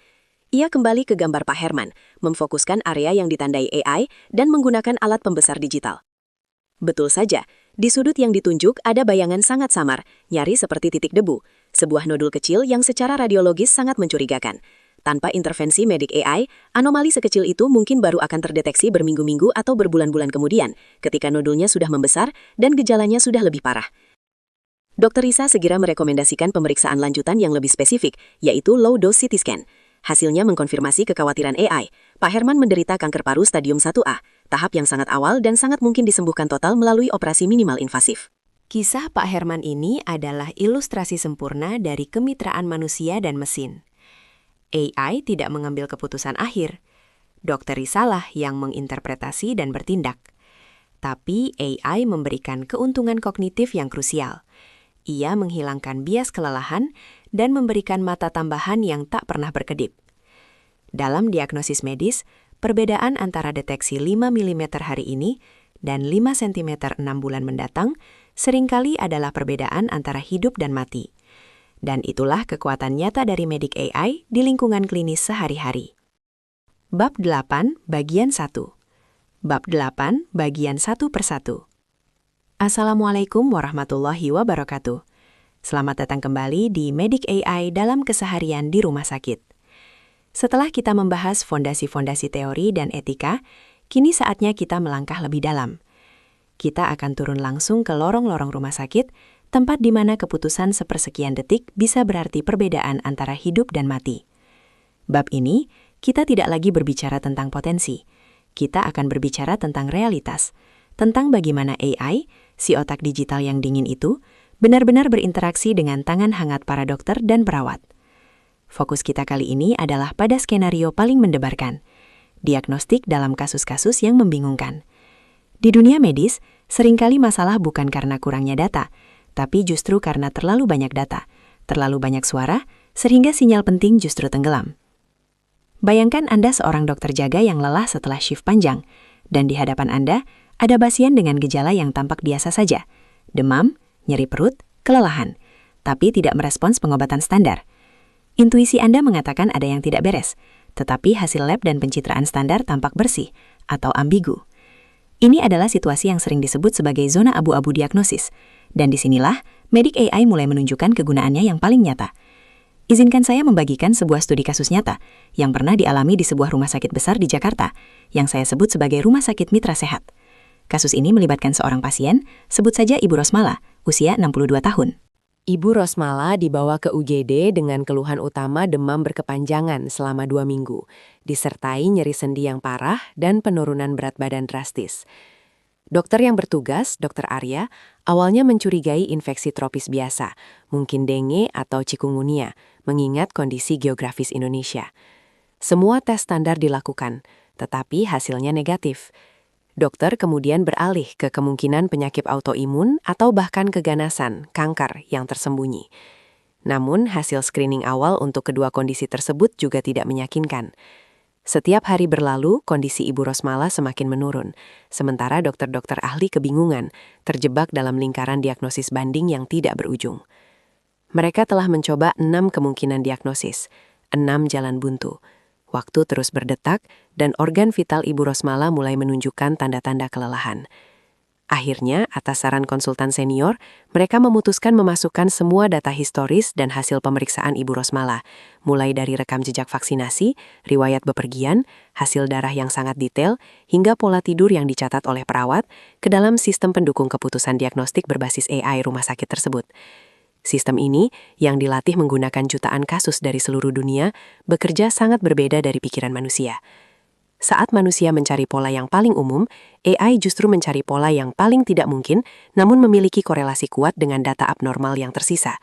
Ia kembali ke gambar Pak Herman, memfokuskan area yang ditandai AI dan menggunakan alat pembesar digital. Betul saja, di sudut yang ditunjuk ada bayangan sangat samar, nyaris seperti titik debu, sebuah nodul kecil yang secara radiologis sangat mencurigakan. Tanpa intervensi Medic AI, anomali sekecil itu mungkin baru akan terdeteksi berminggu-minggu atau berbulan-bulan kemudian, ketika nodulnya sudah membesar dan gejalanya sudah lebih parah. Dr. Risa segera merekomendasikan pemeriksaan lanjutan yang lebih spesifik, yaitu low-dose CT scan. Hasilnya mengkonfirmasi kekhawatiran AI. Pak Herman menderita kanker paru stadium 1A, tahap yang sangat awal dan sangat mungkin disembuhkan total melalui operasi minimal invasif. Kisah Pak Herman ini adalah ilustrasi sempurna dari kemitraan manusia dan mesin. AI tidak mengambil keputusan akhir. Dr. Risalah yang menginterpretasi dan bertindak. Tapi AI memberikan keuntungan kognitif yang krusial. Ia menghilangkan bias kelelahan dan memberikan mata tambahan yang tak pernah berkedip. Dalam diagnosis medis, perbedaan antara deteksi 5 mm hari ini dan 5 cm 6 bulan mendatang seringkali adalah perbedaan antara hidup dan mati. Dan itulah kekuatan nyata dari Medic AI di lingkungan klinis sehari-hari. Bab 8, Bagian 1. Bab 8, Bagian 1 per 1. Assalamualaikum warahmatullahi wabarakatuh. Selamat datang kembali di Medic AI dalam keseharian di rumah sakit. Setelah kita membahas fondasi-fondasi teori dan etika, kini saatnya kita melangkah lebih dalam. Kita akan turun langsung ke lorong-lorong rumah sakit, tempat di mana keputusan sepersekian detik bisa berarti perbedaan antara hidup dan mati. Bab ini, kita tidak lagi berbicara tentang potensi. Kita akan berbicara tentang realitas, tentang bagaimana AI, si otak digital yang dingin itu, benar-benar berinteraksi dengan tangan hangat para dokter dan perawat. Fokus kita kali ini adalah pada skenario paling mendebarkan, diagnostik dalam kasus-kasus yang membingungkan. Di dunia medis, seringkali masalah bukan karena kurangnya data, tapi justru karena terlalu banyak data, terlalu banyak suara, sehingga sinyal penting justru tenggelam. Bayangkan Anda seorang dokter jaga yang lelah setelah shift panjang, dan di hadapan Anda ada pasien dengan gejala yang tampak biasa saja, demam, nyeri perut, kelelahan, tapi tidak merespons pengobatan standar. Intuisi Anda mengatakan ada yang tidak beres, tetapi hasil lab dan pencitraan standar tampak bersih atau ambigu. Ini adalah situasi yang sering disebut sebagai zona abu-abu diagnosis, dan disinilah Medic AI mulai menunjukkan kegunaannya yang paling nyata. Izinkan saya membagikan sebuah studi kasus nyata yang pernah dialami di sebuah rumah sakit besar di Jakarta, yang saya sebut sebagai Rumah Sakit Mitra Sehat. Kasus ini melibatkan seorang pasien, sebut saja Ibu Rosmala, usia 62 tahun. Ibu Rosmala dibawa ke UGD dengan keluhan utama demam berkepanjangan selama 2 minggu, disertai nyeri sendi yang parah dan penurunan berat badan drastis. Dokter yang bertugas, Dr. Arya, awalnya mencurigai infeksi tropis biasa, mungkin dengue atau chikungunya, mengingat kondisi geografis Indonesia. Semua tes standar dilakukan, tetapi hasilnya negatif. Dokter kemudian beralih ke kemungkinan penyakit autoimun atau bahkan keganasan, kanker yang tersembunyi. Namun, hasil screening awal untuk kedua kondisi tersebut juga tidak meyakinkan. Setiap hari berlalu, kondisi Ibu Rosmala semakin menurun, sementara dokter-dokter ahli kebingungan, terjebak dalam lingkaran diagnosis banding yang tidak berujung. Mereka telah mencoba 6 kemungkinan diagnosis, 6 jalan buntu. Waktu terus berdetak, dan organ vital Ibu Rosmala mulai menunjukkan tanda-tanda kelelahan. Akhirnya, atas saran konsultan senior, mereka memutuskan memasukkan semua data historis dan hasil pemeriksaan Ibu Rosmala, mulai dari rekam jejak vaksinasi, riwayat bepergian, hasil darah yang sangat detail, hingga pola tidur yang dicatat oleh perawat, ke dalam sistem pendukung keputusan diagnostik berbasis AI rumah sakit tersebut. Sistem ini, yang dilatih menggunakan jutaan kasus dari seluruh dunia, bekerja sangat berbeda dari pikiran manusia. Saat manusia mencari pola yang paling umum, AI justru mencari pola yang paling tidak mungkin, namun memiliki korelasi kuat dengan data abnormal yang tersisa.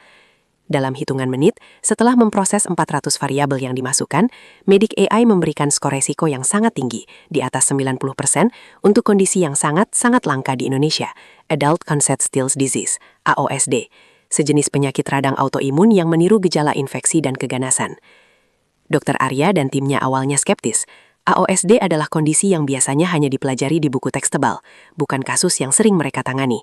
Dalam hitungan menit, setelah memproses 400 variabel yang dimasukkan, Medic AI memberikan skor resiko yang sangat tinggi, di atas 90%, untuk kondisi yang sangat-sangat langka di Indonesia, Adult Onset Still's Disease, AOSD, sejenis penyakit radang autoimun yang meniru gejala infeksi dan keganasan. Dr. Arya dan timnya awalnya skeptis. AOSD adalah kondisi yang biasanya hanya dipelajari di buku teks tebal, bukan kasus yang sering mereka tangani.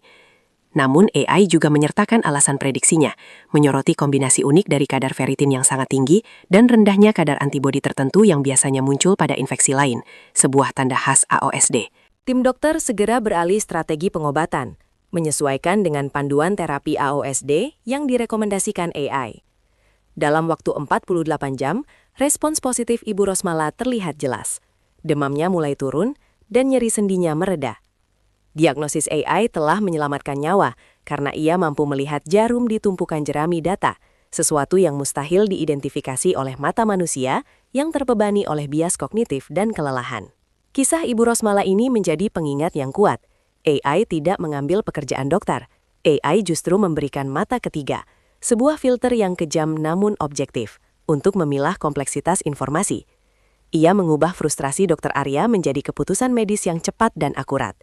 Namun AI juga menyertakan alasan prediksinya, menyoroti kombinasi unik dari kadar ferritin yang sangat tinggi dan rendahnya kadar antibodi tertentu yang biasanya muncul pada infeksi lain, sebuah tanda khas AOSD. Tim dokter segera beralih strategi pengobatan, menyesuaikan dengan panduan terapi AOSD yang direkomendasikan AI. Dalam waktu 48 jam, respons positif Ibu Rosmala terlihat jelas. Demamnya mulai turun dan nyeri sendinya mereda. Diagnosis AI telah menyelamatkan nyawa karena ia mampu melihat jarum di tumpukan jerami data, sesuatu yang mustahil diidentifikasi oleh mata manusia yang terbebani oleh bias kognitif dan kelelahan. Kisah Ibu Rosmala ini menjadi pengingat yang kuat. AI tidak mengambil pekerjaan dokter. AI justru memberikan mata ketiga, sebuah filter yang kejam namun objektif, untuk memilah kompleksitas informasi. Ia mengubah frustrasi Dr. Arya menjadi keputusan medis yang cepat dan akurat.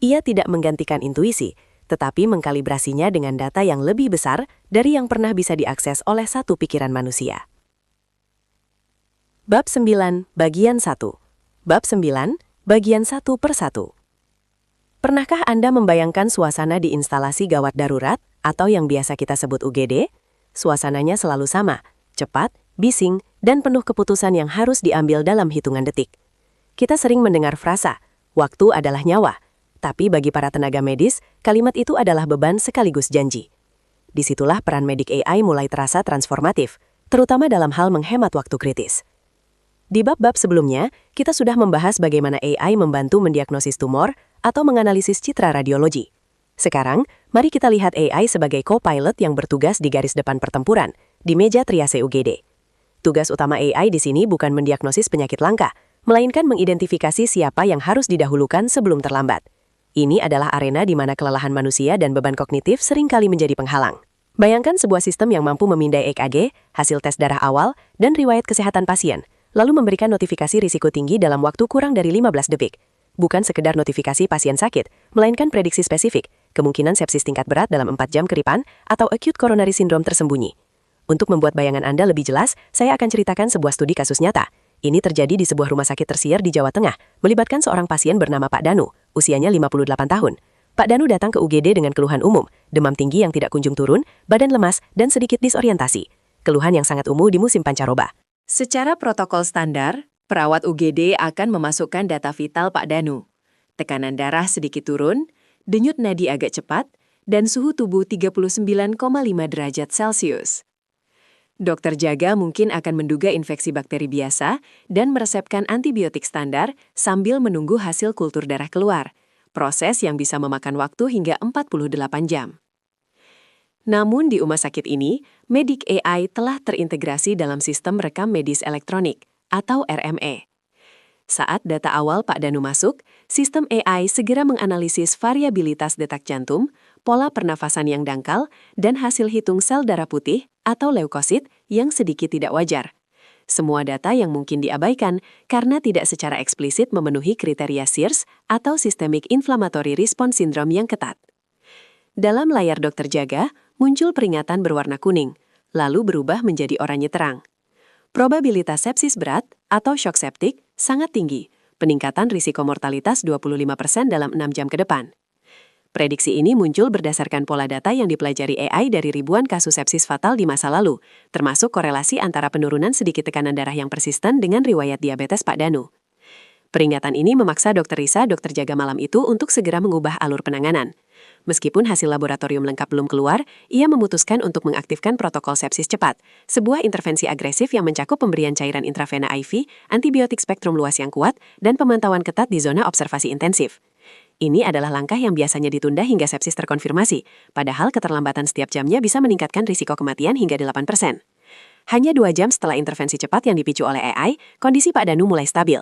Ia tidak menggantikan intuisi, tetapi mengkalibrasinya dengan data yang lebih besar dari yang pernah bisa diakses oleh satu pikiran manusia. Bab 9, Bagian 1. Bab 9, Bagian 1/1. Pernahkah Anda membayangkan suasana di instalasi gawat darurat, atau yang biasa kita sebut UGD? Suasananya selalu sama, cepat, bising, dan penuh keputusan yang harus diambil dalam hitungan detik. Kita sering mendengar frasa, waktu adalah nyawa. Tapi bagi para tenaga medis, kalimat itu adalah beban sekaligus janji. Disitulah peran Medic AI mulai terasa transformatif, terutama dalam hal menghemat waktu kritis. Di bab-bab sebelumnya, kita sudah membahas bagaimana AI membantu mendiagnosis tumor atau menganalisis citra radiologi. Sekarang, mari kita lihat AI sebagai co-pilot yang bertugas di garis depan pertempuran, di meja triase UGD. Tugas utama AI di sini bukan mendiagnosis penyakit langka, melainkan mengidentifikasi siapa yang harus didahulukan sebelum terlambat. Ini adalah arena di mana kelelahan manusia dan beban kognitif seringkali menjadi penghalang. Bayangkan sebuah sistem yang mampu memindai EKG, hasil tes darah awal, dan riwayat kesehatan pasien, lalu memberikan notifikasi risiko tinggi dalam waktu kurang dari 15 detik. Bukan sekedar notifikasi pasien sakit, melainkan prediksi spesifik, kemungkinan sepsis tingkat berat dalam 4 jam keripan, atau acute coronary syndrome tersembunyi. Untuk membuat bayangan Anda lebih jelas, saya akan ceritakan sebuah studi kasus nyata. Ini terjadi di sebuah rumah sakit tersier di Jawa Tengah, melibatkan seorang pasien bernama Pak Danu, usianya 58 tahun. Pak Danu datang ke UGD dengan keluhan umum, demam tinggi yang tidak kunjung turun, badan lemas, dan sedikit disorientasi. Keluhan yang sangat umum di musim pancaroba. Secara protokol standar, perawat UGD akan memasukkan data vital Pak Danu. Tekanan darah sedikit turun, denyut nadi agak cepat, dan suhu tubuh 39,5 derajat Celcius. Dokter jaga mungkin akan menduga infeksi bakteri biasa dan meresepkan antibiotik standar sambil menunggu hasil kultur darah keluar, proses yang bisa memakan waktu hingga 48 jam. Namun di rumah sakit ini, Medic AI telah terintegrasi dalam sistem rekam medis elektronik, atau RME. Saat data awal Pak Danu masuk, sistem AI segera menganalisis variabilitas detak jantung, pola pernafasan yang dangkal, dan hasil hitung sel darah putih atau leukosit yang sedikit tidak wajar. Semua data yang mungkin diabaikan karena tidak secara eksplisit memenuhi kriteria SIRS atau Systemic Inflammatory Response Syndrome yang ketat. Dalam layar dokter jaga, muncul peringatan berwarna kuning, lalu berubah menjadi oranye terang. Probabilitas sepsis berat atau shock septik sangat tinggi, peningkatan risiko mortalitas 25% dalam 6 jam ke depan. Prediksi ini muncul berdasarkan pola data yang dipelajari AI dari ribuan kasus sepsis fatal di masa lalu, termasuk korelasi antara penurunan sedikit tekanan darah yang persisten dengan riwayat diabetes Pak Danu. Peringatan ini memaksa Dr. Risa, dokter jaga malam itu, untuk segera mengubah alur penanganan. Meskipun hasil laboratorium lengkap belum keluar, ia memutuskan untuk mengaktifkan protokol sepsis cepat, sebuah intervensi agresif yang mencakup pemberian cairan intravena IV, antibiotik spektrum luas yang kuat, dan pemantauan ketat di zona observasi intensif. Ini adalah langkah yang biasanya ditunda hingga sepsis terkonfirmasi, padahal keterlambatan setiap jamnya bisa meningkatkan risiko kematian hingga 8%. Hanya 2 jam setelah intervensi cepat yang dipicu oleh AI, kondisi Pak Danu mulai stabil.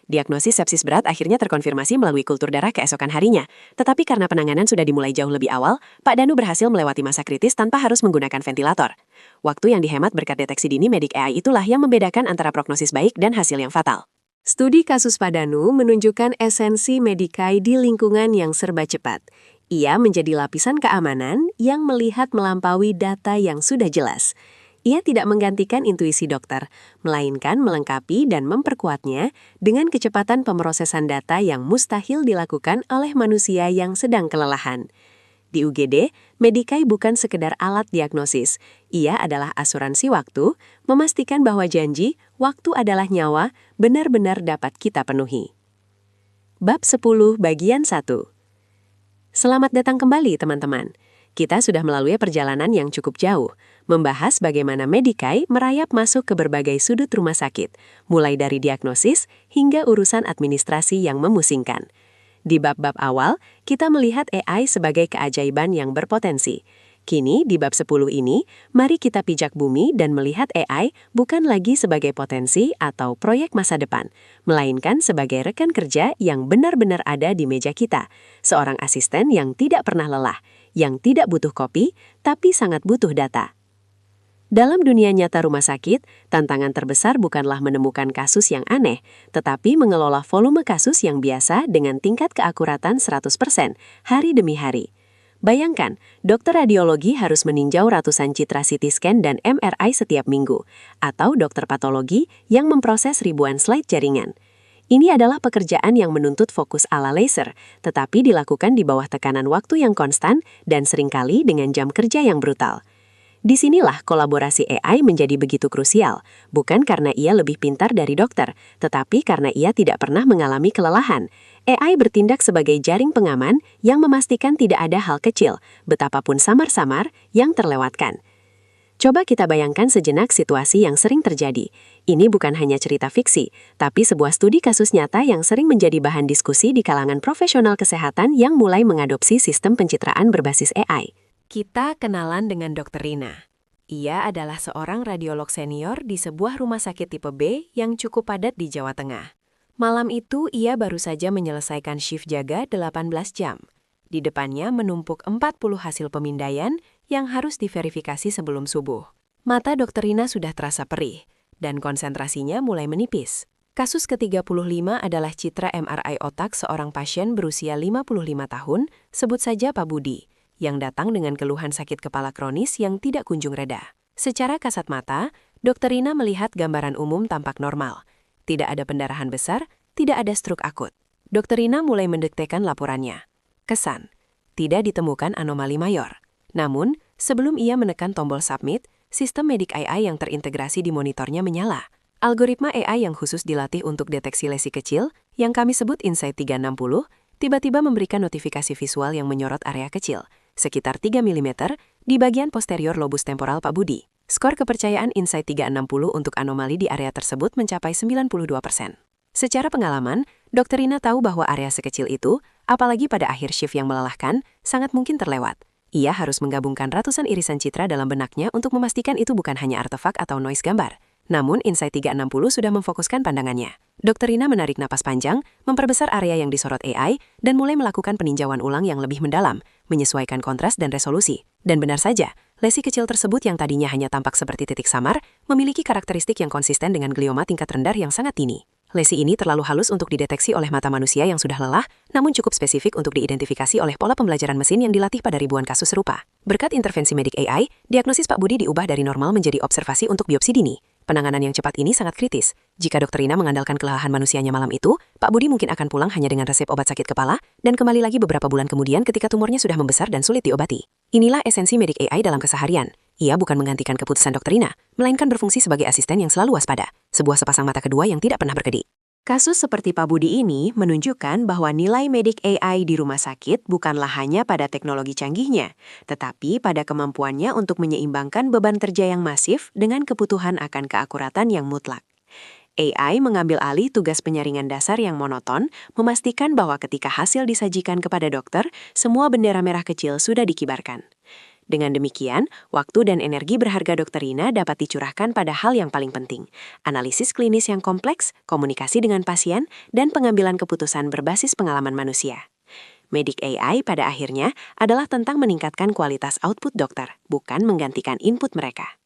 Diagnosis sepsis berat akhirnya terkonfirmasi melalui kultur darah keesokan harinya. Tetapi karena penanganan sudah dimulai jauh lebih awal, Pak Danu berhasil melewati masa kritis tanpa harus menggunakan ventilator. Waktu yang dihemat berkat deteksi dini medik AI itulah yang membedakan antara prognosis baik dan hasil yang fatal. Studi kasus Pak Danu menunjukkan esensi Medikai di lingkungan yang serba cepat. Ia menjadi lapisan keamanan yang melihat melampaui data yang sudah jelas. Ia tidak menggantikan intuisi dokter, melainkan melengkapi dan memperkuatnya dengan kecepatan pemrosesan data yang mustahil dilakukan oleh manusia yang sedang kelelahan. Di UGD, Medikai bukan sekedar alat diagnosis. Ia adalah asuransi waktu, memastikan bahwa janji, waktu adalah nyawa, benar-benar dapat kita penuhi. Bab 10 bagian 1. Selamat datang kembali teman-teman. Kita sudah melalui perjalanan yang cukup jauh, membahas bagaimana Medikai merayap masuk ke berbagai sudut rumah sakit, mulai dari diagnosis hingga urusan administrasi yang memusingkan. Di bab-bab awal, kita melihat AI sebagai keajaiban yang berpotensi. Kini, di bab 10 ini, mari kita pijak bumi dan melihat AI bukan lagi sebagai potensi atau proyek masa depan, melainkan sebagai rekan kerja yang benar-benar ada di meja kita, seorang asisten yang tidak pernah lelah, yang tidak butuh kopi, tapi sangat butuh data. Dalam dunia nyata rumah sakit, tantangan terbesar bukanlah menemukan kasus yang aneh, tetapi mengelola volume kasus yang biasa dengan tingkat keakuratan 100% hari demi hari. Bayangkan, dokter radiologi harus meninjau ratusan citra CT scan dan MRI setiap minggu, atau dokter patologi yang memproses ribuan slide jaringan. Ini adalah pekerjaan yang menuntut fokus ala laser, tetapi dilakukan di bawah tekanan waktu yang konstan dan seringkali dengan jam kerja yang brutal. Disinilah kolaborasi AI menjadi begitu krusial, bukan karena ia lebih pintar dari dokter, tetapi karena ia tidak pernah mengalami kelelahan. AI bertindak sebagai jaring pengaman yang memastikan tidak ada hal kecil, betapapun samar-samar, yang terlewatkan. Coba kita bayangkan sejenak situasi yang sering terjadi. Ini bukan hanya cerita fiksi, tapi sebuah studi kasus nyata yang sering menjadi bahan diskusi di kalangan profesional kesehatan yang mulai mengadopsi sistem pencitraan berbasis AI. Kita kenalan dengan Dr. Rina. Ia adalah seorang radiolog senior di sebuah rumah sakit tipe B yang cukup padat di Jawa Tengah. Malam itu ia baru saja menyelesaikan shift jaga 18 jam. Di depannya menumpuk 40 hasil pemindaian yang harus diverifikasi sebelum subuh. Mata Dr. Rina sudah terasa perih, dan konsentrasinya mulai menipis. Kasus ke-35 adalah citra MRI otak seorang pasien berusia 55 tahun, sebut saja Pak Budi, yang datang dengan keluhan sakit kepala kronis yang tidak kunjung reda. Secara kasat mata, Dr. Rina melihat gambaran umum tampak normal. Tidak ada pendarahan besar, tidak ada stroke akut. Dr. Rina mulai mendektekan laporannya. Kesan, tidak ditemukan anomali mayor. Namun, sebelum ia menekan tombol submit, sistem medik AI yang terintegrasi di monitornya menyala. Algoritma AI yang khusus dilatih untuk deteksi lesi kecil, yang kami sebut Insight 360, tiba-tiba memberikan notifikasi visual yang menyorot area kecil, sekitar 3 mm, di bagian posterior lobus temporal Pak Budi. Skor kepercayaan Insight 360 untuk anomali di area tersebut mencapai 92%. Secara pengalaman, Dr. Rina tahu bahwa area sekecil itu, apalagi pada akhir shift yang melelahkan, sangat mungkin terlewat. Ia harus menggabungkan ratusan irisan citra dalam benaknya untuk memastikan itu bukan hanya artefak atau noise gambar. Namun, Insight 360 sudah memfokuskan pandangannya. Dr. Rina menarik napas panjang, memperbesar area yang disorot AI, dan mulai melakukan peninjauan ulang yang lebih mendalam, menyesuaikan kontras dan resolusi. Dan benar saja, lesi kecil tersebut yang tadinya hanya tampak seperti titik samar, memiliki karakteristik yang konsisten dengan glioma tingkat rendah yang sangat dini. Lesi ini terlalu halus untuk dideteksi oleh mata manusia yang sudah lelah, namun cukup spesifik untuk diidentifikasi oleh pola pembelajaran mesin yang dilatih pada ribuan kasus serupa. Berkat intervensi medik AI, diagnosis Pak Budi diubah dari normal menjadi observasi untuk biopsi dini. Penanganan yang cepat ini sangat kritis. Jika Dr. Rina mengandalkan kelelahan manusianya malam itu, Pak Budi mungkin akan pulang hanya dengan resep obat sakit kepala, dan kembali lagi beberapa bulan kemudian ketika tumornya sudah membesar dan sulit diobati. Inilah esensi medik AI dalam keseharian. Ia bukan menggantikan keputusan Dr. Rina, melainkan berfungsi sebagai asisten yang selalu waspada, sebuah sepasang mata kedua yang tidak pernah berkedip. Kasus seperti Pak Budi ini menunjukkan bahwa nilai medik AI di rumah sakit bukanlah hanya pada teknologi canggihnya, tetapi pada kemampuannya untuk menyeimbangkan beban kerja yang masif dengan kebutuhan akan keakuratan yang mutlak. AI mengambil alih tugas penyaringan dasar yang monoton, memastikan bahwa ketika hasil disajikan kepada dokter, semua bendera merah kecil sudah dikibarkan. Dengan demikian, waktu dan energi berharga Dr. Rina dapat dicurahkan pada hal yang paling penting, analisis klinis yang kompleks, komunikasi dengan pasien, dan pengambilan keputusan berbasis pengalaman manusia. Medic AI pada akhirnya adalah tentang meningkatkan kualitas output dokter, bukan menggantikan input mereka.